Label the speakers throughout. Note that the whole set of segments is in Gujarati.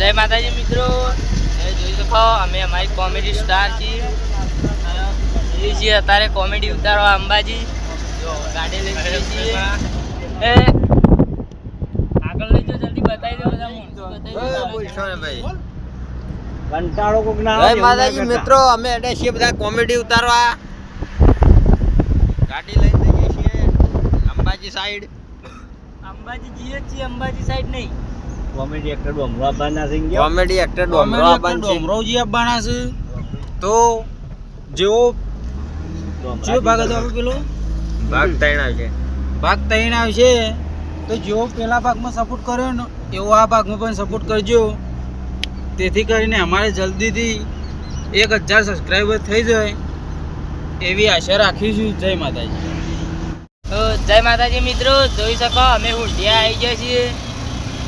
Speaker 1: જય માતાજી મિત્રો, જોઈ શકો અમે અમારી કોમેડી સ્ટાર છીએ અત્યારે કોમેડી ઉતારવા અંબાજી ગાડી લઈને છીએ આગળ લઈ જો જલ્દી બતાવી દો બધા
Speaker 2: કંટાળો કોક ના
Speaker 3: જય માતાજી મિત્રો, અમે અડે છીએ બધા કોમેડી ઉતારવા ગાડી લઈને જઈએ છીએ અંબાજી સાઈડ.
Speaker 1: અંબાજી જઈએ છીએ, અંબાજી સાઈડ નહીં.
Speaker 2: કોમેડી એક્ટર ડોમરો આવવાના છે.
Speaker 3: કોમેડી એક્ટર ડોમરો આવવાના છે.
Speaker 2: ડોમરોજી આવવાના છે. તો જેવો ભાગ હતો પેલો
Speaker 3: ભાગ 3 આવશે.
Speaker 2: ભાગ 3 આવશે તો જેવો પેલા ભાગમાં સપોર્ટ કર્યો ને એવો આ ભાગમાં પણ સપોર્ટ કરજો, તેથી કરીને અમારે જલ્દીથી 1000 સબસ્ક્રાઈબર થઈ જાય એવી આશા રાખીશું. જય માતાજી.
Speaker 1: તો જય માતાજી મિત્રો, જોઈ શકો અમે હુંડિયા આવી ગયા છીએ.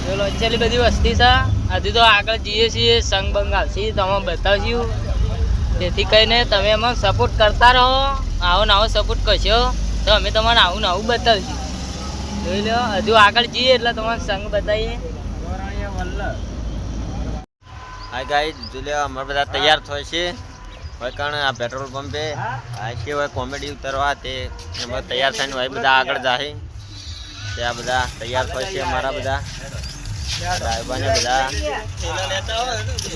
Speaker 1: ચલો છેલ્લી બધી વસ્તી છે. હજુ તો આગળ જઈએ છીએ, સંગ બંગ આવશે તમે બતાવશું. તેથી કહીને તમે એમાં સપોર્ટ કરતા રહો. આવો નવો સપોર્ટ કરશો તો અમે તમને આવું નવું બતાવીશું. જોઈ લો, હજુ આગળ જઈએ એટલે તમારે સંગ બતાવીએ.
Speaker 3: હાય ગાઈસ, જોઈ લો અમારે બધા તૈયાર થાય છે. હવે કારણ આ પેટ્રોલ પંપે આ છે હવે કોમેડી ઉતારવા તે એમાં તૈયાર થઈને ભાઈ બધા આગળ જાય. ત્યાં બધા તૈયાર થાય છે અમારા બધા ડ્રાઈવરને બધા.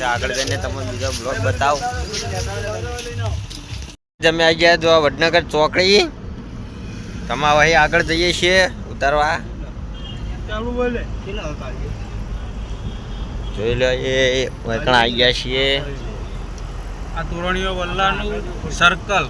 Speaker 3: આગળ જઈને તમને બીજો બ્લોગ બતાવો. અમે આવી ગયા જો વડનગર ચોકડી. તમે હવે આગળ જઈએ છીએ ઉતારવા. જોઈ લો એ વૈકણ આવી ગયા છીએ.
Speaker 2: આ તોરણીઓ વલ્લાનું સર્કલ